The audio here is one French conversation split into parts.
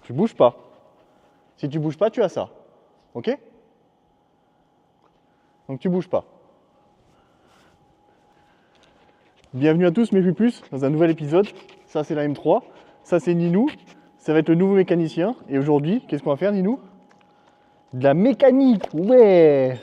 Tu bouges pas. Si tu bouges pas, tu as ça. Ok? Donc tu bouges pas. Bienvenue à tous mes pupus dans un nouvel épisode. Ça c'est la M3, ça c'est Ninou, ça va être le nouveau mécanicien. Et aujourd'hui, qu'est-ce qu'on va faire Ninou? De la mécanique, ouais!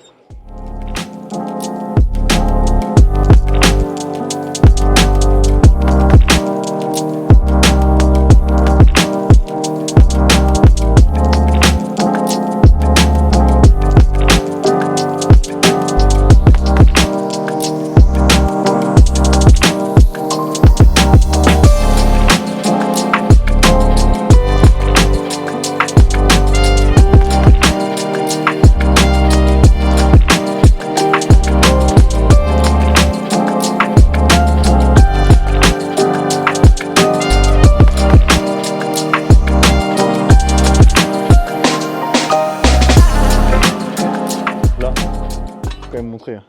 Montrer.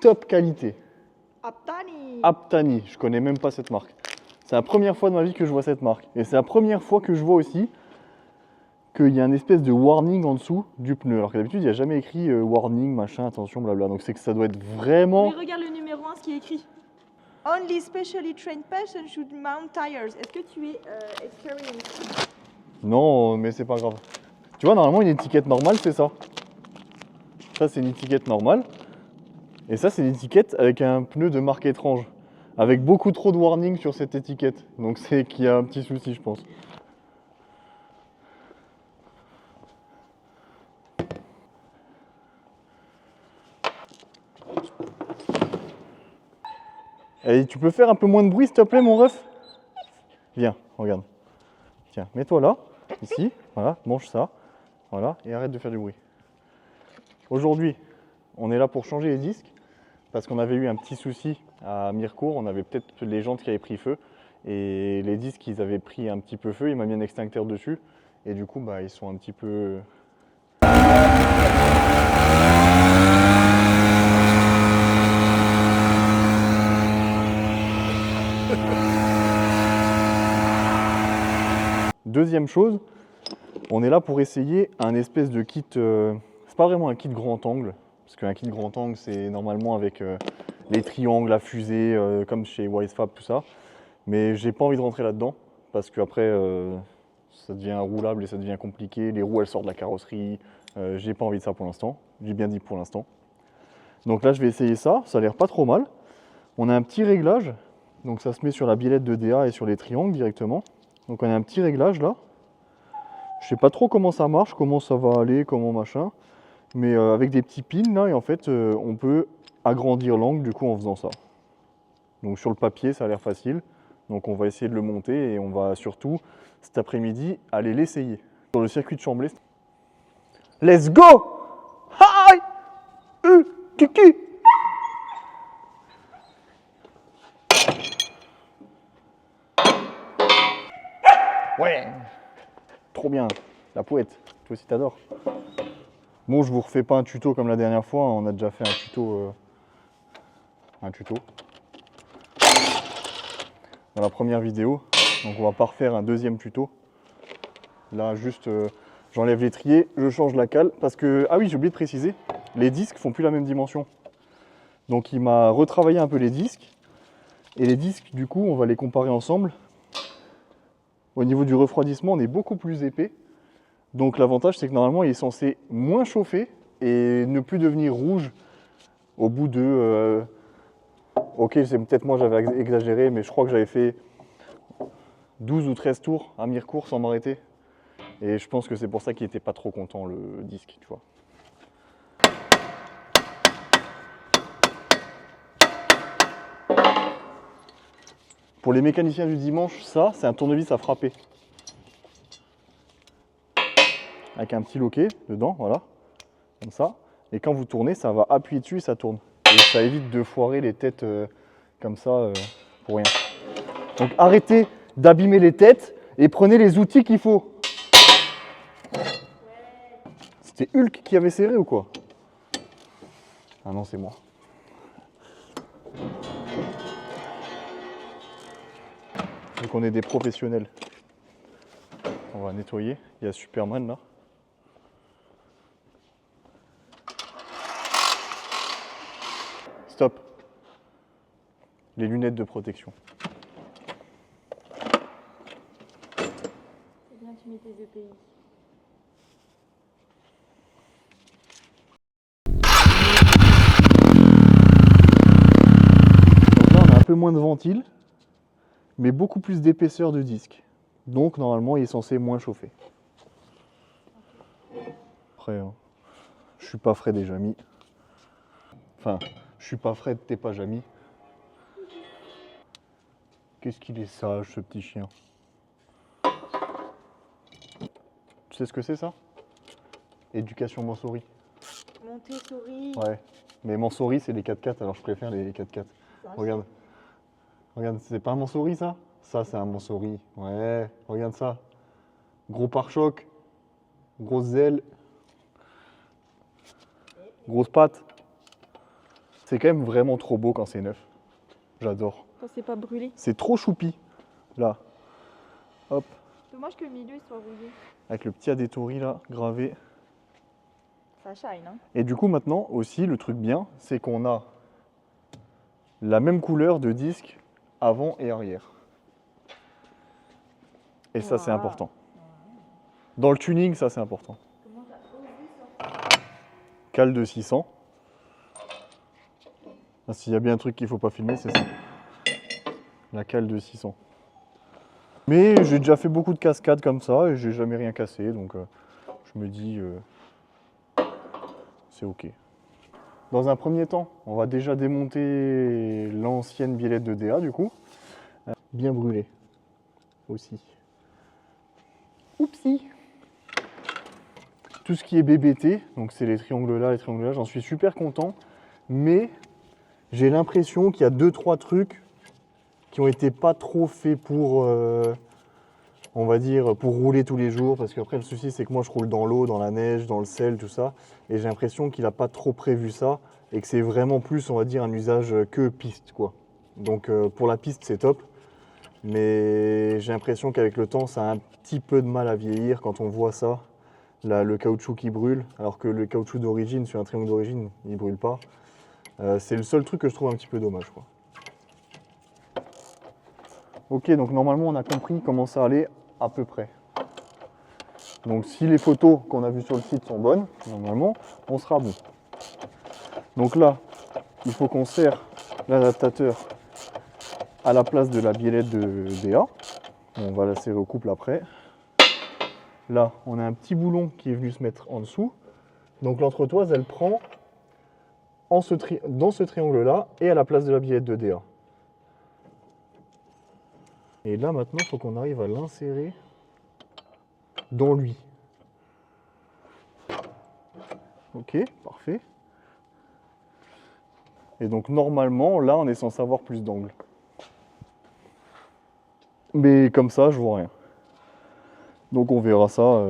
Top qualité. Aptani. Aptani, je connais même pas cette marque. C'est la première fois de ma vie que je vois cette marque. Et c'est la première fois que je vois aussi qu'il y a une espèce de warning en dessous du pneu. Alors que d'habitude, il n'y a jamais écrit warning, machin, attention, blabla. Donc c'est que ça doit être vraiment... Oui, regarde le numéro 1, ce qui est écrit. Only specially trained person should mount tires. Est-ce que tu es experienced? Non, mais c'est pas grave. Tu vois, normalement, une étiquette normale, c'est ça. Ça, c'est une étiquette normale. Et ça, c'est une étiquette avec un pneu de marque étrange. Avec beaucoup trop de warning sur cette étiquette. Donc c'est qu'il y a un petit souci, je pense. Et tu peux faire un peu moins de bruit, s'il te plaît, mon ref? Viens, regarde. Tiens, mets-toi là, ici. Voilà, mange ça. Voilà, et arrête de faire du bruit. Aujourd'hui, on est là pour changer les disques. Parce qu'on avait eu un petit souci à Mirecourt, on avait peut-être les jantes qui avaient pris feu et les disques ils avaient pris un petit peu feu, il m'a mis un extincteur dessus et du coup bah, ils sont un petit peu... Deuxième chose, on est là pour essayer un espèce de kit, c'est pas vraiment un kit grand angle, parce qu'un kit grand angle c'est normalement avec les triangles, la fusée, comme chez Wisefab, tout ça. Mais j'ai pas envie de rentrer là-dedans, parce qu'après ça devient roulable et ça devient compliqué, les roues elles sortent de la carrosserie, j'ai pas envie de ça pour l'instant, j'ai bien dit pour l'instant. Donc là je vais essayer ça, ça a l'air pas trop mal. On a un petit réglage, donc ça se met sur la biellette de DA et sur les triangles directement. Donc on a un petit réglage là. Je sais pas trop comment ça marche, comment ça va aller, comment machin. Mais avec des petits pins là, et en fait on peut agrandir l'angle du coup en faisant ça. Donc sur le papier ça a l'air facile. Donc on va essayer de le monter et on va surtout cet après-midi aller l'essayer. Sur le circuit de Chamblay. Let's go! Hi! Kiki! Ouais! Trop bien, la pouette, toi aussi t'adores. Bon, je vous refais pas un tuto comme la dernière fois, on a déjà fait un tuto dans la première vidéo, donc on va pas refaire un deuxième tuto. Là juste j'enlève l'étrier, je change la cale parce que, ah oui j'ai oublié de préciser, les disques font plus la même dimension. Donc il m'a retravaillé un peu les disques, et les disques du coup on va les comparer ensemble. Au niveau du refroidissement on est beaucoup plus épais. Donc l'avantage c'est que normalement il est censé moins chauffer et ne plus devenir rouge au bout de... ok, c'est peut-être moi j'avais exagéré, mais je crois que j'avais fait 12 ou 13 tours à Mirecourt sans m'arrêter. Et je pense que c'est pour ça qu'il n'était pas trop content le disque, tu vois. Pour les mécaniciens du dimanche, ça c'est un tournevis à frapper. Avec un petit loquet dedans, voilà, comme ça. Et quand vous tournez, ça va appuyer dessus et ça tourne. Et ça évite de foirer les têtes comme ça pour rien. Donc arrêtez d'abîmer les têtes et prenez les outils qu'il faut. C'était Hulk qui avait serré ou quoi? Ah non, c'est moi. Donc on est des professionnels. On va nettoyer. Il y a Superman là. Stop. Les lunettes de protection. C'est bien que tu mets tes EPI. Donc là, on a un peu moins de ventile, mais beaucoup plus d'épaisseur de disque. Donc normalement, il est censé moins chauffer. Après, hein, je suis pas frais des Jamy. Enfin, je suis pas frais de t'es pas Jamy. Qu'est-ce qu'il est sage, ce petit chien. Tu sais ce que c'est ça? Éducation Montessori. Montessori. Ouais. Mais Montessori, c'est les 4x4, alors je préfère les 4x4. Regarde. Regarde, c'est pas un Montessori ça? Ça, c'est un Montessori. Ouais, regarde ça. Gros pare-choc. Grosse aile. Grosse patte. C'est quand même vraiment trop beau quand c'est neuf. J'adore. Quand c'est pas brûlé. C'est trop choupi. Là. Hop. Dommage que le milieu il soit rouillé. Avec le petit adétori là, gravé. Ça shine, hein. Et du coup, maintenant aussi, le truc bien, c'est qu'on a la même couleur de disque avant et arrière. Et ça, c'est Wow. important. Dans le tuning, ça, c'est important. Comment t'as osé ça? Cale de 600. Ah, s'il y a bien un truc qu'il ne faut pas filmer, c'est ça. La cale de 600. Mais j'ai déjà fait beaucoup de cascades comme ça et j'ai jamais rien cassé, donc je me dis c'est ok. Dans un premier temps, on va déjà démonter l'ancienne biellette de DA du coup. Bien brûlée aussi. Oupsie. Tout ce qui est BBT, donc c'est les triangles là, j'en suis super content. Mais j'ai l'impression qu'il y a 2-3 trucs qui ont été pas trop faits pour, on va dire, pour rouler tous les jours. Parce qu'après, le souci, c'est que moi, je roule dans l'eau, dans la neige, dans le sel, tout ça. Et j'ai l'impression qu'il n'a pas trop prévu ça. Et que c'est vraiment plus, on va dire, un usage que piste, quoi. Donc, pour la piste, c'est top. Mais j'ai l'impression qu'avec le temps, ça a un petit peu de mal à vieillir quand on voit ça. Là, le caoutchouc qui brûle, alors que le caoutchouc d'origine, sur un triangle d'origine, il ne brûle pas. C'est le seul truc que je trouve un petit peu dommage, quoi. Ok, donc normalement on a compris comment ça allait à peu près. Donc si les photos qu'on a vues sur le site sont bonnes, normalement on sera bon. Donc là, il faut qu'on serre l'adaptateur à la place de la biellette de DA. On va la serrer au couple après. Là, on a un petit boulon qui est venu se mettre en dessous. Donc l'entretoise, elle prend dans ce triangle-là et à la place de la biellette de DA. Et là, maintenant, il faut qu'on arrive à l'insérer dans lui. Ok, parfait. Et donc, normalement, là, on est censé avoir plus d'angle. Mais comme ça, je vois rien. Donc, on verra ça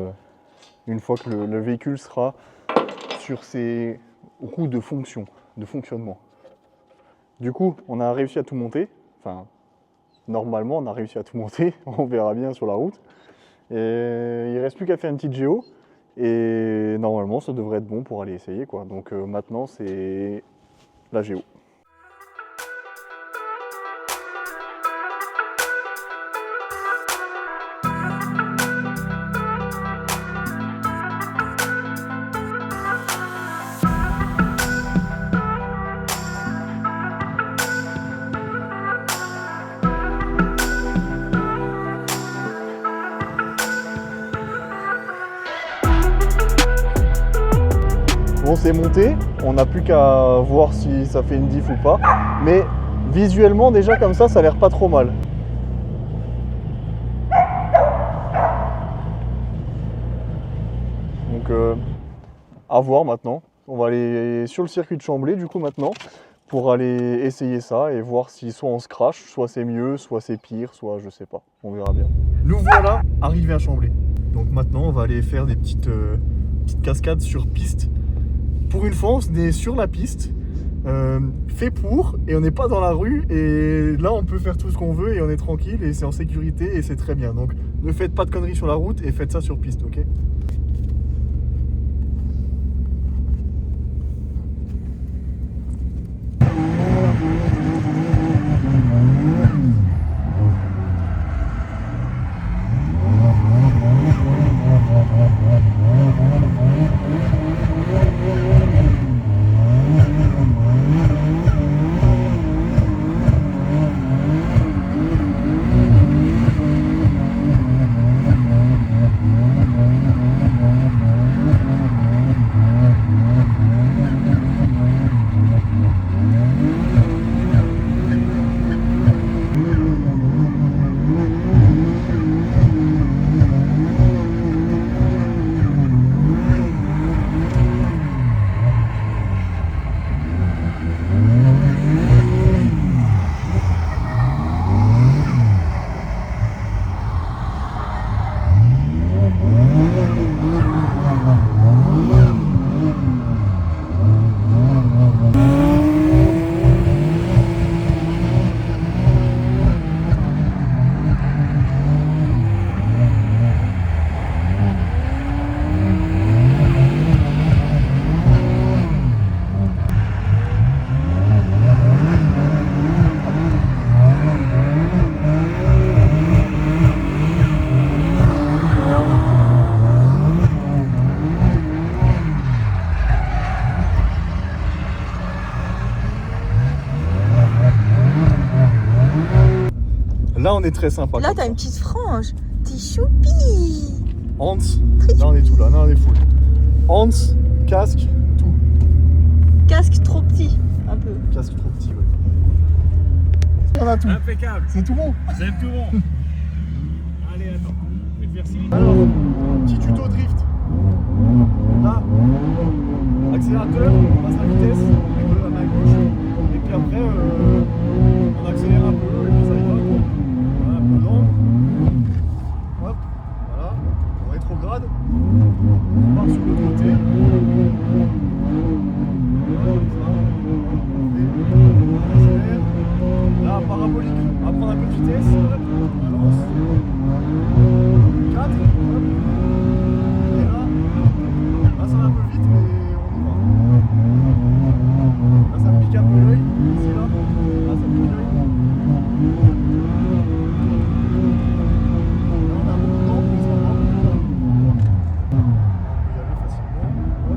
une fois que le véhicule sera sur ses roues de fonctionnement. Du coup, on a réussi à tout monter. Enfin, normalement, on a réussi à tout monter. On verra bien sur la route. Et il ne reste plus qu'à faire une petite géo. Et normalement, ça devrait être bon pour aller essayer, quoi. Donc maintenant, c'est la géo. Bon, c'est monté, on n'a plus qu'à voir si ça fait une diff ou pas, mais visuellement déjà comme ça a l'air pas trop mal. Donc à voir maintenant, on va aller sur le circuit de Chambly du coup maintenant, pour aller essayer ça et voir si soit on se crache, soit c'est mieux, soit c'est pire, soit je sais pas, on verra bien. Nous voilà arrivés à Chambly, donc maintenant on va aller faire des petites cascades sur piste. Pour une fois, on est sur la piste, fait pour, et on n'est pas dans la rue, et là on peut faire tout ce qu'on veut et on est tranquille et c'est en sécurité et c'est très bien. Donc Ne faites pas de conneries sur la route et faites ça sur piste, ok? Là, on est très sympa. Là, comme t'as ça. une petite frange. T'es choupi. Hans, là on est tout là, là on est full. Hans, casque, tout. Casque trop petit, un peu. Casque trop petit, ouais. On a tout. Impeccable. C'est tout bon. C'est tout bon. Allez, attends. Je vais te faire signe. Alors, petit tuto drift. Là, accélérateur, on passe la vitesse avec la main gauche. Et puis après, on accélère un peu et puis ça y va. Quoi. Voilà, un peu lent. Hop, voilà. On rétrograde. On part sur l'autre côté. Voilà, comme ça. On accélère. Là, parabolique. On va prendre un peu de vitesse. Hop, on balance. 4. Hop. Et là, ça va un peu vite, mais on y va. Là, ça me pique un peu l'œil. Ici, là. Là, ça me pique l'œil. Là, on a un peu de temps, mais c'est pas grave. On peut y aller facilement. Hop.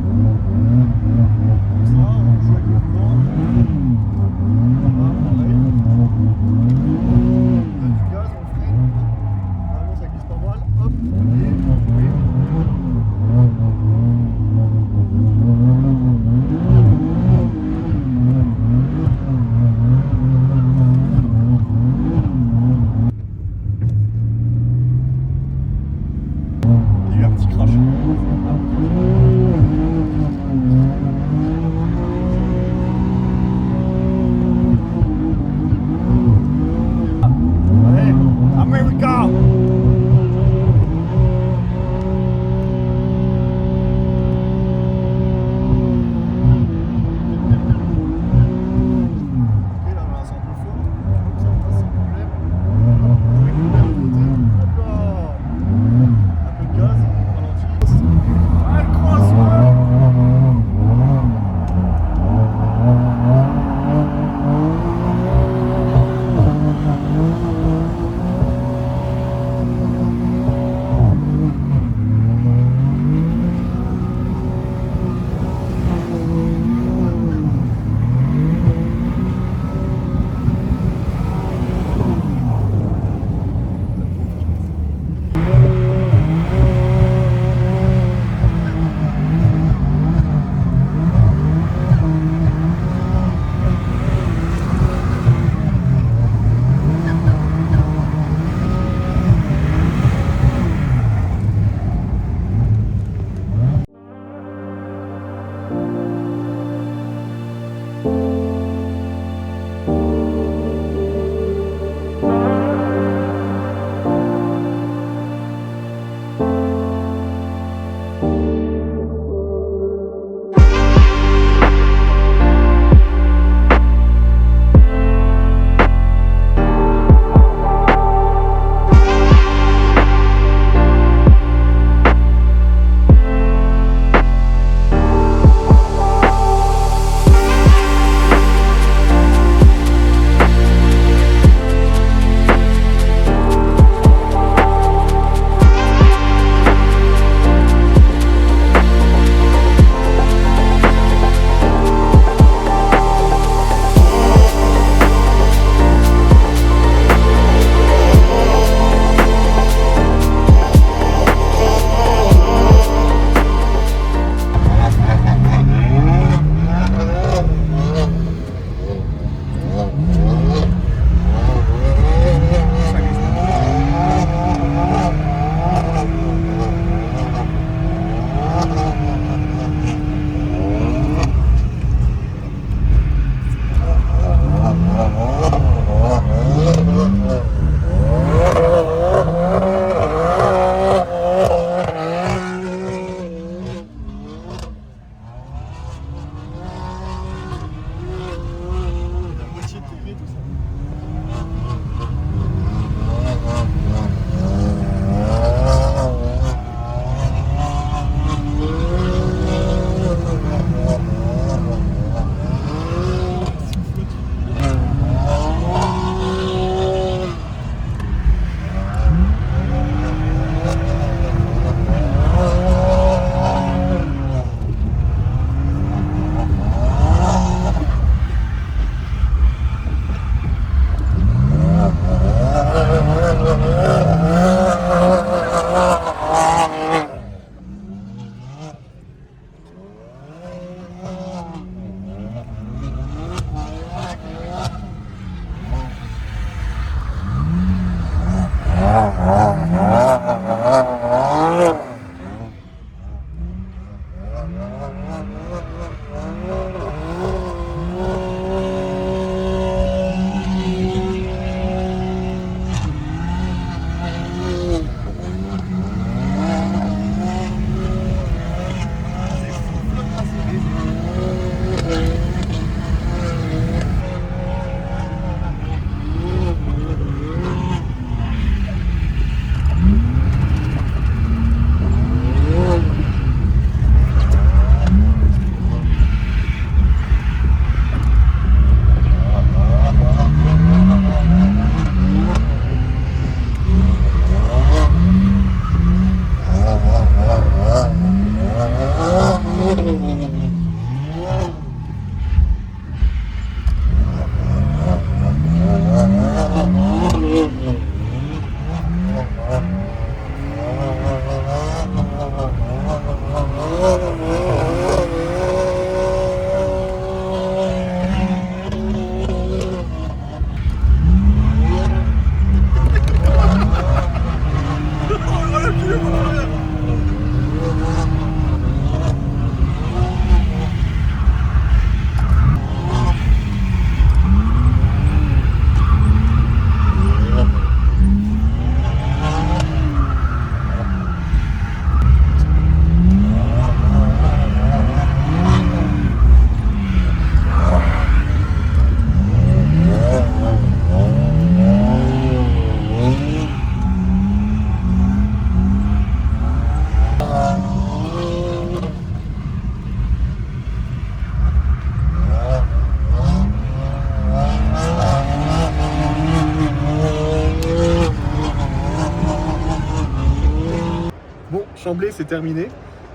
Bon, Chamblay, c'est terminé.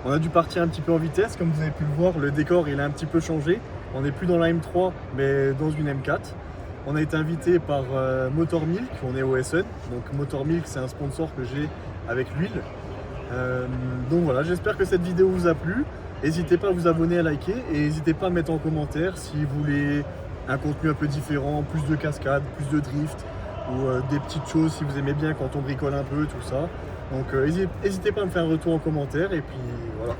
On a dû partir un petit peu en vitesse. Comme vous avez pu le voir, le décor il a un petit peu changé. On n'est plus dans la M3, mais dans une M4. On a été invité par Motor Milk, on est au Essen. Donc Motor Milk, c'est un sponsor que j'ai avec l'huile. Donc voilà, j'espère que cette vidéo vous a plu. N'hésitez pas à vous abonner, à liker et n'hésitez pas à mettre en commentaire si vous voulez un contenu un peu différent, plus de cascade, plus de drift ou des petites choses si vous aimez bien quand on bricole un peu, tout ça. Donc n'hésitez pas à me faire un retour en commentaire et puis voilà.